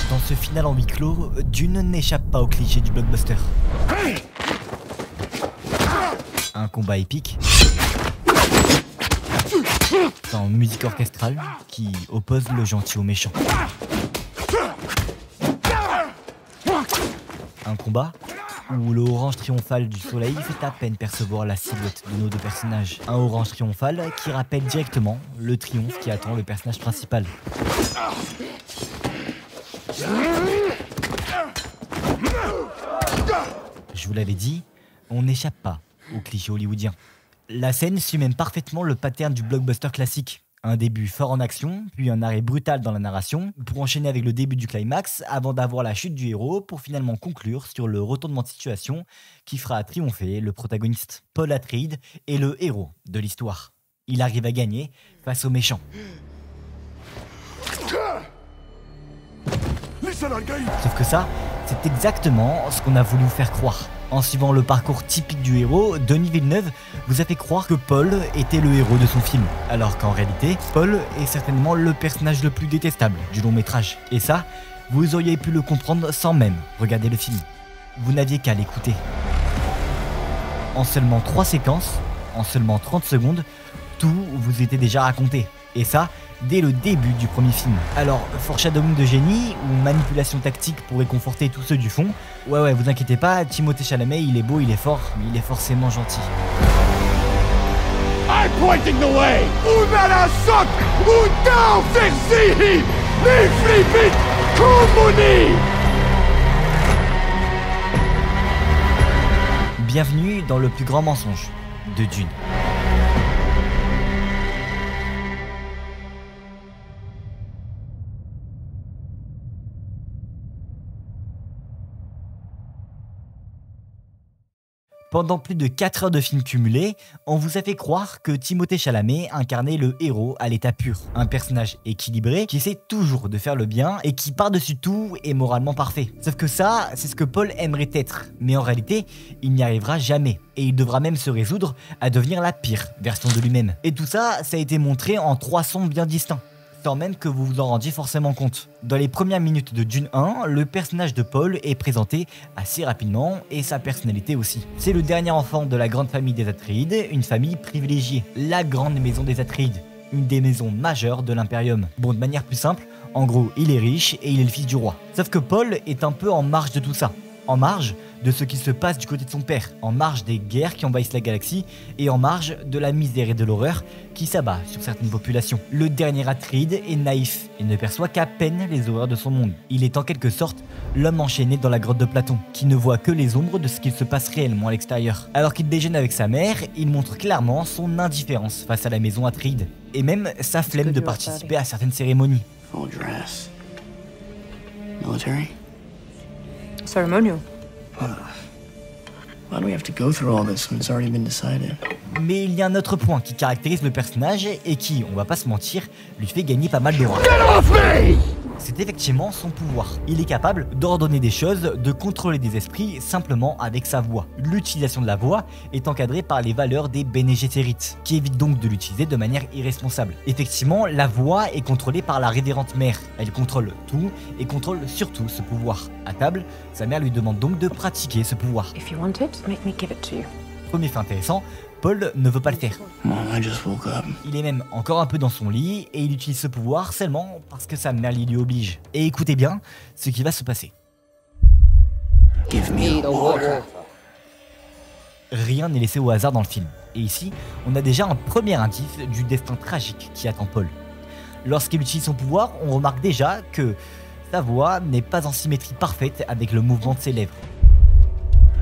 Dans ce final en huis clos, Dune n'échappe pas au cliché du blockbuster. Un combat épique, en musique orchestrale qui oppose le gentil au méchant. Un combat où le orange triomphal du soleil fait à peine percevoir la silhouette de nos deux personnages. Un orange triomphal qui rappelle directement le triomphe qui attend le personnage principal. Je vous l'avais dit, on n'échappe pas au cliché hollywoodien. La scène suit même parfaitement le pattern du blockbuster classique. Un début fort en action, puis un arrêt brutal dans la narration, pour enchaîner avec le début du climax, avant d'avoir la chute du héros, pour finalement conclure sur le retournement de situation qui fera triompher le protagoniste. Paul Atreides est le héros de l'histoire. Il arrive à gagner face aux méchants. Sauf que ça, c'est exactement ce qu'on a voulu vous faire croire. En suivant le parcours typique du héros, Denis Villeneuve vous a fait croire que Paul était le héros de son film. Alors qu'en réalité, Paul est certainement le personnage le plus détestable du long métrage. Et ça, vous auriez pu le comprendre sans même regarder le film. Vous n'aviez qu'à l'écouter. En seulement 3 séquences, en seulement 30 secondes, tout vous était déjà raconté. Et ça, dès le début du premier film. Alors, foreshadowing de génie ou manipulation tactique pour réconforter tous ceux du fond, ouais, vous inquiétez pas, Timothée Chalamet, il est beau, il est fort, mais il est forcément gentil. I'm pointing the way! Unala sok! Udao fixihi! Niflipit! Kumuni! Bienvenue dans le plus grand mensonge de Dune. Pendant plus de 4 heures de film cumulé, on vous a fait croire que Timothée Chalamet incarnait le héros à l'état pur. Un personnage équilibré qui essaie toujours de faire le bien et qui par-dessus tout est moralement parfait. Sauf que ça, c'est ce que Paul aimerait être. Mais en réalité, il n'y arrivera jamais. Et il devra même se résoudre à devenir la pire version de lui-même. Et tout ça, ça a été montré en 3 sons bien distincts, sans même que vous vous en rendiez forcément compte. Dans les premières minutes de Dune 1, le personnage de Paul est présenté assez rapidement et sa personnalité aussi. C'est le dernier enfant de la grande famille des Atreides, une famille privilégiée, la grande maison des Atreides, une des maisons majeures de l'Imperium. Bon, de manière plus simple, en gros, il est riche et il est le fils du roi. Sauf que Paul est un peu en marge de tout ça. En marge de ce qui se passe du côté de son père, en marge des guerres qui envahissent la galaxie et en marge de la misère et de l'horreur qui s'abat sur certaines populations. Le dernier Atreide est naïf et ne perçoit qu'à peine les horreurs de son monde. Il est en quelque sorte l'homme enchaîné dans la grotte de Platon, qui ne voit que les ombres de ce qu'il se passe réellement à l'extérieur. Alors qu'il déjeune avec sa mère, il montre clairement son indifférence face à la maison Atreide, et même sa flemme de participer à certaines cérémonies. Full dress. Military? Ceremonial. Why do we have to go through all this when it's already been decided? Mais il y a un autre point qui caractérise le personnage et qui, on va pas se mentir, lui fait gagner pas mal d'aura. C'est effectivement son pouvoir. Il est capable d'ordonner des choses, de contrôler des esprits simplement avec sa voix. L'utilisation de la voix est encadrée par les valeurs des Bene Gesserit, qui évitent donc de l'utiliser de manière irresponsable. Effectivement, la voix est contrôlée par la révérente mère. Elle contrôle tout et contrôle surtout ce pouvoir. À table, sa mère lui demande donc de pratiquer ce pouvoir. If you want it, make me give it to you. Premier fait intéressant, Paul ne veut pas le faire. Mom, I just woke up. Il est même encore un peu dans son lit et il utilise ce pouvoir seulement parce que sa mère l'y oblige. Et écoutez bien ce qui va se passer. Give me the water. Rien n'est laissé au hasard dans le film. Et ici, on a déjà un premier indice du destin tragique qui attend Paul. Lorsqu'il utilise son pouvoir, on remarque déjà que sa voix n'est pas en symétrie parfaite avec le mouvement de ses lèvres.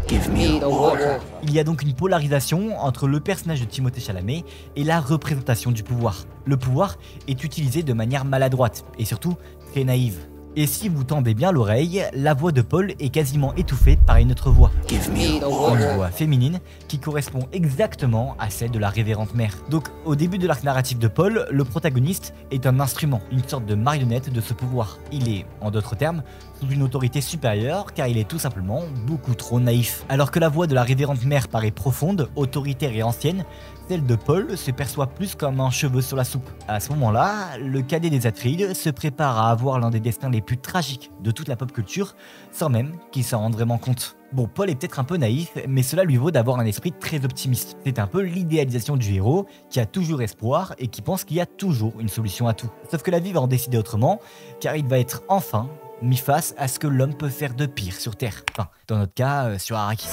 Give me the water. Il y a donc une polarisation entre le personnage de Timothée Chalamet et la représentation du pouvoir. Le pouvoir est utilisé de manière maladroite et surtout très naïve. Et si vous tendez bien l'oreille, la voix de Paul est quasiment étouffée par une autre voix. Give me the Une water. voix féminine qui correspond exactement à celle de la révérende mère. Donc au début de l'arc narratif de Paul, le protagoniste est un instrument, une sorte de marionnette de ce pouvoir. Il est, en d'autres termes, sous une autorité supérieure car il est tout simplement beaucoup trop naïf. Alors que la voix de la révérende mère paraît profonde, autoritaire et ancienne, celle de Paul se perçoit plus comme un cheveu sur la soupe. À ce moment-là, le cadet des Atreides se prépare à avoir l'un des destins les plus tragiques de toute la pop culture, sans même qu'il s'en rende vraiment compte. Bon, Paul est peut-être un peu naïf, mais cela lui vaut d'avoir un esprit très optimiste. C'est un peu l'idéalisation du héros, qui a toujours espoir et qui pense qu'il y a toujours une solution à tout. Sauf que la vie va en décider autrement, car il va être enfin mis face à ce que l'homme peut faire de pire sur Terre. Enfin, dans notre cas, sur Arrakis.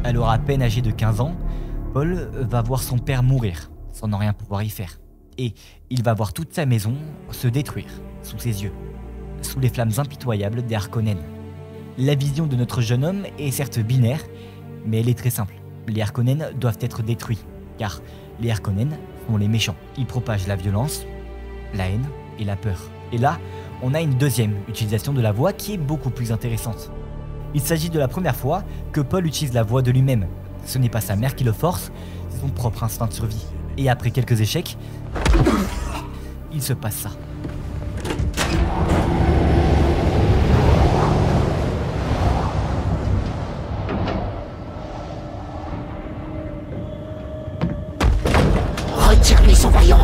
Alors à peine âgé de 15 ans, Paul va voir son père mourir, sans ne rien pouvoir y faire. Et il va voir toute sa maison se détruire sous ses yeux, sous les flammes impitoyables des Harkonnen. La vision de notre jeune homme est certes binaire, mais elle est très simple. Les Harkonnen doivent être détruits, car les Harkonnen sont les méchants. Ils propagent la violence, la haine et la peur. Et là, on a une deuxième utilisation de la voix qui est beaucoup plus intéressante. Il s'agit de la première fois que Paul utilise la voix de lui-même. Ce n'est pas sa mère qui le force, c'est son propre instinct de survie. Et après quelques échecs, il se passe ça. Retire-lui son vaillant.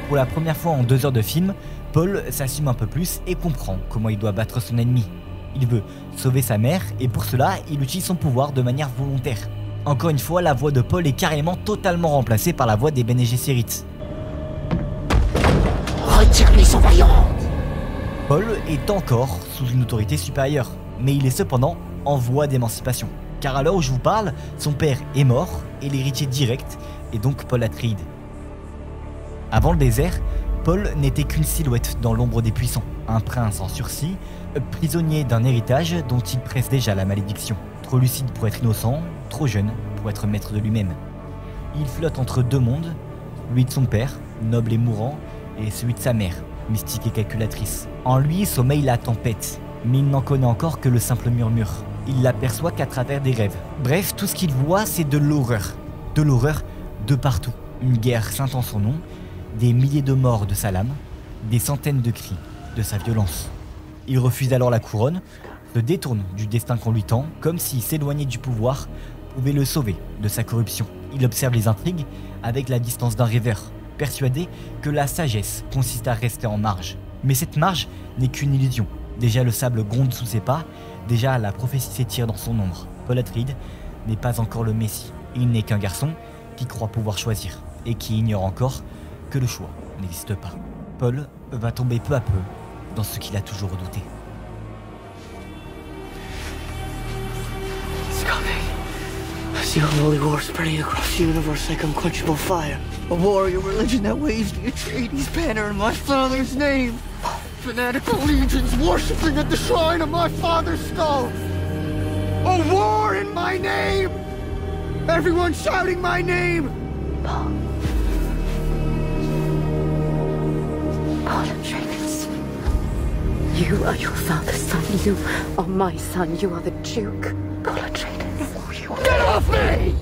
Pour la première fois en 2 heures de film, Paul s'assume un peu plus et comprend comment il doit battre son ennemi. Il veut sauver sa mère et pour cela, il utilise son pouvoir de manière volontaire. Encore une fois, la voix de Paul est carrément totalement remplacée par la voix des Bene Gesserit. Retire-lui son vaillant. Paul est encore sous une autorité supérieure, mais il est cependant en voie d'émancipation. Car à l'heure où je vous parle, son père est mort et l'héritier direct est donc Paul Atreides. Avant le désert, Paul n'était qu'une silhouette dans l'ombre des puissants, un prince en sursis, prisonnier d'un héritage dont il presse déjà la malédiction. Trop lucide pour être innocent, trop jeune pour être maître de lui-même. Il flotte entre 2 mondes, celui de son père, noble et mourant, et celui de sa mère, mystique et calculatrice. En lui sommeille la tempête, mais il n'en connaît encore que le simple murmure. Il l'aperçoit qu'à travers des rêves. Bref, tout ce qu'il voit, c'est de l'horreur. De l'horreur de partout. Une guerre ceinte en son nom, des milliers de morts de sa lame, des centaines de cris de sa violence. Il refuse alors la couronne, se détourne du destin qu'on lui tend, comme si s'éloigner du pouvoir pouvait le sauver de sa corruption. Il observe les intrigues avec la distance d'un rêveur, persuadé que la sagesse consiste à rester en marge. Mais cette marge n'est qu'une illusion. Déjà le sable gronde sous ses pas, déjà la prophétie s'étire dans son ombre. Paul Atreides n'est pas encore le Messie. Il n'est qu'un garçon qui croit pouvoir choisir et qui ignore encore que le choix n'existe pas. Paul va tomber peu à peu dans ce qu'il a toujours redouté. It's coming. I see a holy war spreading across the universe like unquenchable fire. A warrior religion that waves the Atreides banner in my father's name. Fanatical legions worshipping at the shrine of my father's skull. A war in my name. Everyone shouting my name. Paul Atreides. You are your father's son. You are my son. You are the Duke. Paul Atreides. Get off me!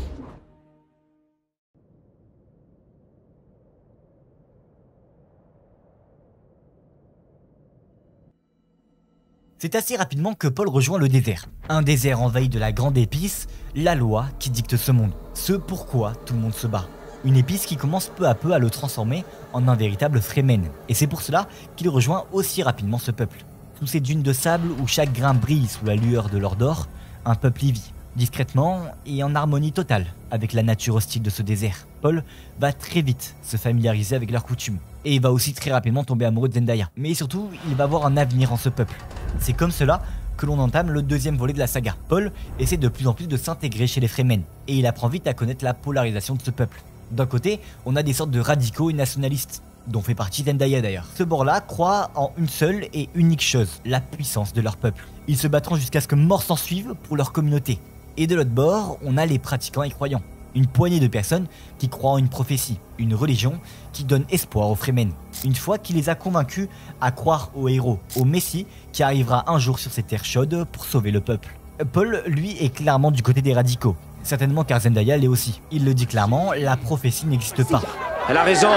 C'est assez rapidement que Paul rejoint le désert. Un désert envahi de la grande épice, la loi qui dicte ce monde. Ce pourquoi tout le monde se bat. Une épice qui commence peu à peu à le transformer en un véritable Fremen. Et c'est pour cela qu'il rejoint aussi rapidement ce peuple. Sous ces dunes de sable où chaque grain brille sous la lueur de l'or d'or, un peuple y vit, discrètement et en harmonie totale avec la nature hostile de ce désert. Paul va très vite se familiariser avec leurs coutumes. Et il va aussi très rapidement tomber amoureux de Zendaya. Mais surtout, il va avoir un avenir en ce peuple. C'est comme cela que l'on entame le deuxième volet de la saga. Paul essaie de plus en plus de s'intégrer chez les Fremen, et il apprend vite à connaître la polarisation de ce peuple. D'un côté, on a des sortes de radicaux et nationalistes, dont fait partie Zendaya d'ailleurs. Ce bord-là croit en une seule et unique chose, la puissance de leur peuple. Ils se battront jusqu'à ce que mort s'en suive pour leur communauté. Et de l'autre bord, on a les pratiquants et croyants. Une poignée de personnes qui croient en une prophétie, une religion qui donne espoir aux Fremen. Une fois qu'il les a convaincus à croire au héros, au Messie qui arrivera un jour sur ces terres chaudes pour sauver le peuple. Paul, lui, est clairement du côté des radicaux. Certainement car Zendaya l'est aussi. Il le dit clairement, la prophétie n'existe pas. Elle a raison!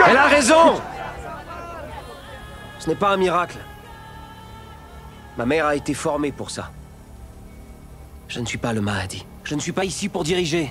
Elle a raison! Ce n'est pas un miracle. Ma mère a été formée pour ça. Je ne suis pas le Mahdi. Je ne suis pas ici pour diriger.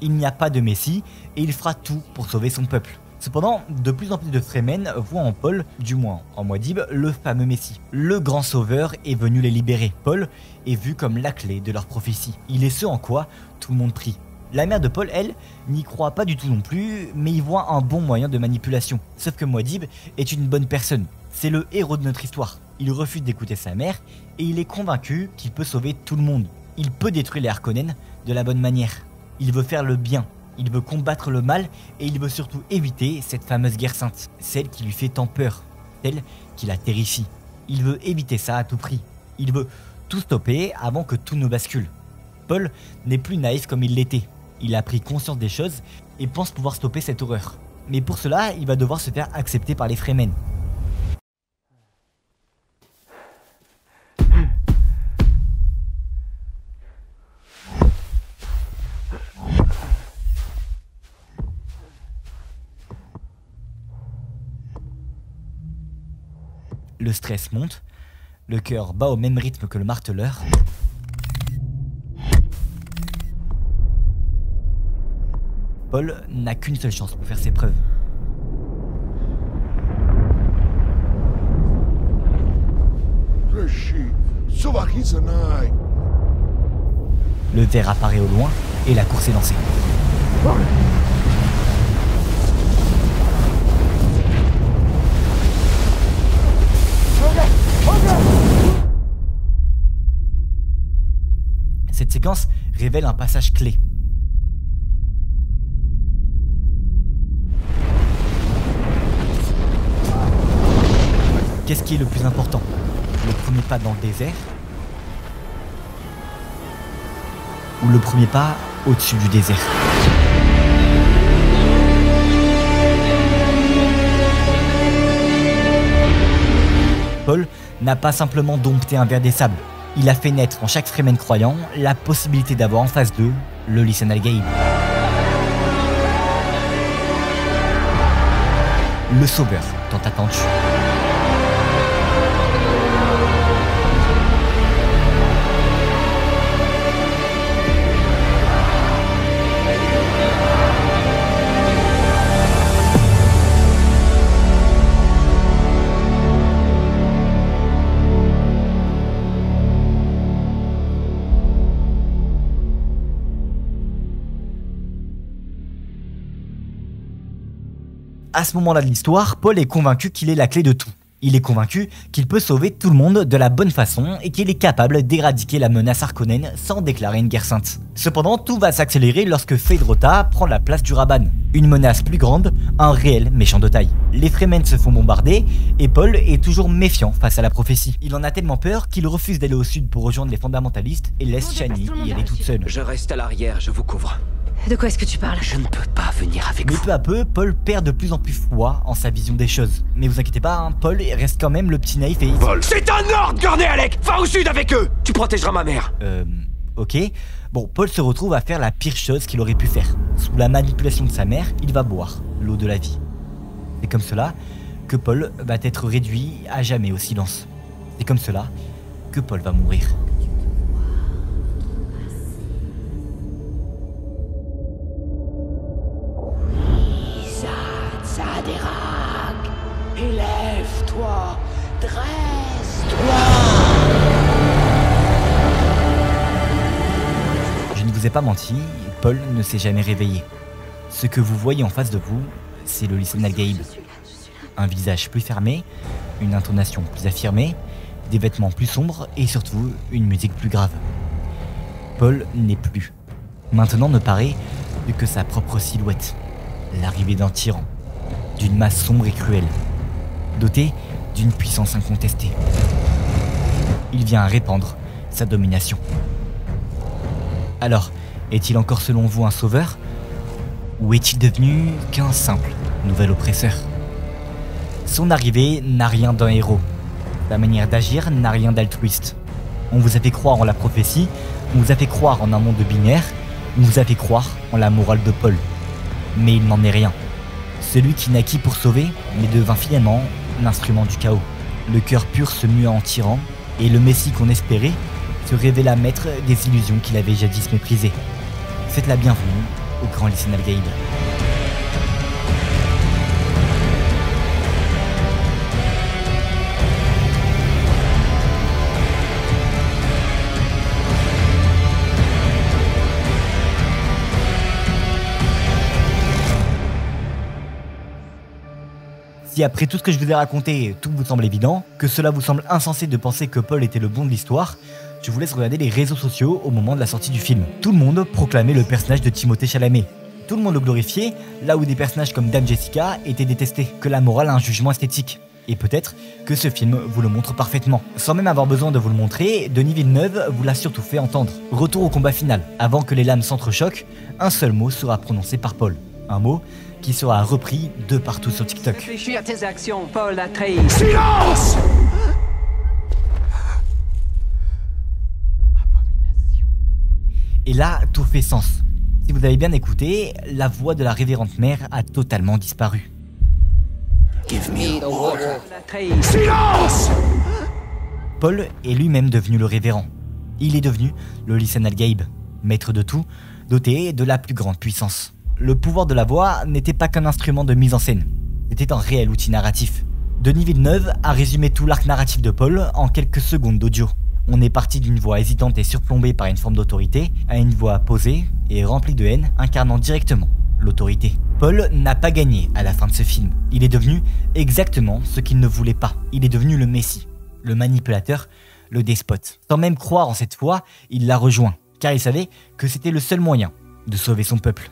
Il n'y a pas de Messie et il fera tout pour sauver son peuple. Cependant, de plus en plus de Fremen voient en Paul, du moins en Muad'Dib, le fameux Messie. Le grand sauveur est venu les libérer. Paul est vu comme la clé de leur prophétie. Il est ce en quoi tout le monde prie. La mère de Paul, elle, n'y croit pas du tout non plus, mais y voit un bon moyen de manipulation. Sauf que Muad'Dib est une bonne personne. C'est le héros de notre histoire. Il refuse d'écouter sa mère et il est convaincu qu'il peut sauver tout le monde. Il peut détruire les Harkonnen de la bonne manière. Il veut faire le bien, il veut combattre le mal et il veut surtout éviter cette fameuse guerre sainte, celle qui lui fait tant peur, celle qui la terrifie. Il veut éviter ça à tout prix. Il veut tout stopper avant que tout ne bascule. Paul n'est plus naïf comme il l'était. Il a pris conscience des choses et pense pouvoir stopper cette horreur. Mais pour cela, il va devoir se faire accepter par les Fremen. Le stress monte, le cœur bat au même rythme que le marteleur. Paul n'a qu'une seule chance pour faire ses preuves. Le ver apparaît au loin et la course est lancée. Cette séquence révèle un passage clé. Qu'est-ce qui est le plus important? Le premier pas dans le désert ou le premier pas au-dessus du désert? Paul n'a pas simplement dompté un ver des sables. Il a fait naître en chaque Fremen croyant la possibilité d'avoir en face d'eux le Lisan al-Gaib. Le sauveur tant attendu. À ce moment-là de l'histoire, Paul est convaincu qu'il est la clé de tout. Il est convaincu qu'il peut sauver tout le monde de la bonne façon et qu'il est capable d'éradiquer la menace Harkonnen sans déclarer une guerre sainte. Cependant, tout va s'accélérer lorsque Feyd-Rautha prend la place du Rabban. Une menace plus grande, un réel méchant de taille. Les Fremen se font bombarder et Paul est toujours méfiant face à la prophétie. Il en a tellement peur qu'il refuse d'aller au sud pour rejoindre les fondamentalistes et laisse Shani y aller toute seule. Je reste à l'arrière, je vous couvre. De quoi est-ce que tu parles? Je ne peux pas venir avec Mais vous. peu à peu, Paul perd de plus en plus foi en sa vision des choses. Mais vous inquiétez pas, hein, Paul reste quand même le petit naïf et... Vol. C'est un ordre, Gurney Alec. Va au sud avec eux. Tu protégeras ma mère. Ok. Bon, Paul se retrouve à faire la pire chose qu'il aurait pu faire. Sous la manipulation de sa mère, il va boire l'eau de la vie. C'est comme cela que Paul va être réduit à jamais au silence. C'est comme cela que Paul va mourir. vous ai pas menti, Paul ne s'est jamais réveillé. Ce que vous voyez en face de vous, c'est le lycéen Al-Gaïb. Un visage plus fermé, une intonation plus affirmée, des vêtements plus sombres et surtout une musique plus grave. Paul n'est plus. Maintenant ne paraît plus que sa propre silhouette. L'arrivée d'un tyran, d'une masse sombre et cruelle, doté d'une puissance incontestée. Il vient à répandre sa domination. Alors, est-il encore selon vous un sauveur? Ou est-il devenu qu'un simple nouvel oppresseur? Son arrivée n'a rien d'un héros. Sa manière d'agir n'a rien d'altruiste. On vous a fait croire en la prophétie, on vous a fait croire en un monde binaire, on vous a fait croire en la morale de Paul. Mais il n'en est rien. Celui qui naquit pour sauver, mais devint finalement l'instrument du chaos. Le cœur pur se mua en tyran, et le Messie qu'on espérait se révéla maître des illusions qu'il avait jadis méprisées. Faites la bienvenue au grand lycéen Al-Gaïb. Si après tout ce que je vous ai raconté, tout vous semble évident, que cela vous semble insensé de penser que Paul était le bon de l'histoire, je vous laisse regarder les réseaux sociaux au moment de la sortie du film. Tout le monde proclamait le personnage de Timothée Chalamet. Tout le monde le glorifiait, là où des personnages comme Dame Jessica étaient détestés, que la morale a un jugement esthétique. Et peut-être que ce film vous le montre parfaitement. Sans même avoir besoin de vous le montrer, Denis Villeneuve vous l'a surtout fait entendre. Retour au combat final. Avant que les lames s'entrechoquent, un seul mot sera prononcé par Paul. Un mot qui sera repris de partout sur TikTok. Réfléchis à tes actions, Paul Atreides. Silence! Et là, tout fait sens. Si vous avez bien écouté, la voix de la révérende mère a totalement disparu. Give me the water. Atreides. Silence! Paul est lui-même devenu le révérend. Il est devenu le lycéen Al-Gaïb, maître de tout, doté de la plus grande puissance. Le pouvoir de la voix n'était pas qu'un instrument de mise en scène, c'était un réel outil narratif. Denis Villeneuve a résumé tout l'arc narratif de Paul en quelques secondes d'audio. On est parti d'une voix hésitante et surplombée par une forme d'autorité à une voix posée et remplie de haine, incarnant directement l'autorité. Paul n'a pas gagné à la fin de ce film. Il est devenu exactement ce qu'il ne voulait pas. Il est devenu le Messie, le manipulateur, le despote. Sans même croire en cette foi, il l'a rejoint, car il savait que c'était le seul moyen de sauver son peuple.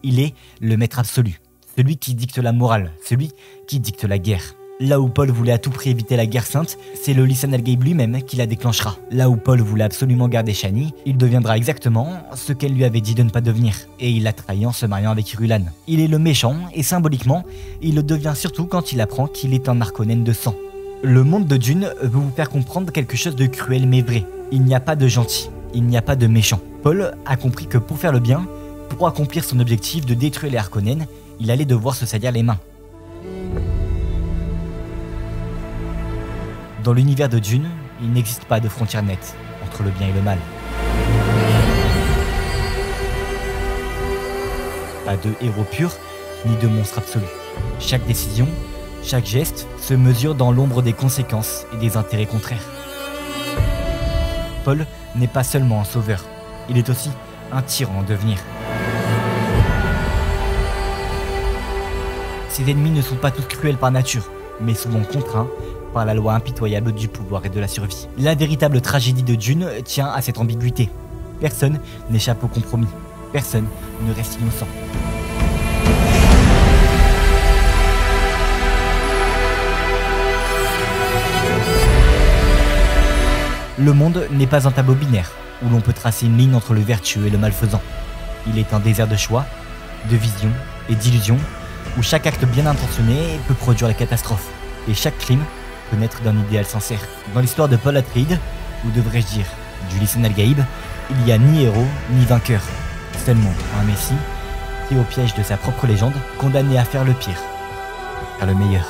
Il est le maître absolu, celui qui dicte la morale, celui qui dicte la guerre. Là où Paul voulait à tout prix éviter la guerre sainte, c'est le lycéen Al-Gaïb lui-même qui la déclenchera. Là où Paul voulait absolument garder Shani, il deviendra exactement ce qu'elle lui avait dit de ne pas devenir. Et il l'a trahi en se mariant avec Irulan. Il est le méchant, et symboliquement, il le devient surtout quand il apprend qu'il est un Harkonnen de sang. Le monde de Dune veut vous faire comprendre quelque chose de cruel mais vrai. Il n'y a pas de gentil, il n'y a pas de méchant. Paul a compris que pour faire le bien, pour accomplir son objectif de détruire les Harkonnen, il allait devoir se salir les mains. Dans l'univers de Dune, il n'existe pas de frontière nette entre le bien et le mal. Pas de héros purs, ni de monstres absolus. Chaque décision, chaque geste se mesure dans l'ombre des conséquences et des intérêts contraires. Paul n'est pas seulement un sauveur, il est aussi un tyran en devenir. Ses ennemis ne sont pas tous cruels par nature, mais souvent contraints par la loi impitoyable du pouvoir et de la survie. La véritable tragédie de Dune tient à cette ambiguïté. Personne n'échappe au compromis. Personne ne reste innocent. Le monde n'est pas un tableau binaire, où l'on peut tracer une ligne entre le vertueux et le malfaisant. Il est un désert de choix, de vision et d'illusions, où chaque acte bien intentionné peut produire la catastrophe, et chaque crime peut naître d'un idéal sincère. Dans l'histoire de Paul Atreides, ou devrais-je dire du lycéen Al-Gaïb, il n'y a ni héros ni vainqueur, seulement un messie, pris au piège de sa propre légende, condamné à faire le pire, faire le meilleur.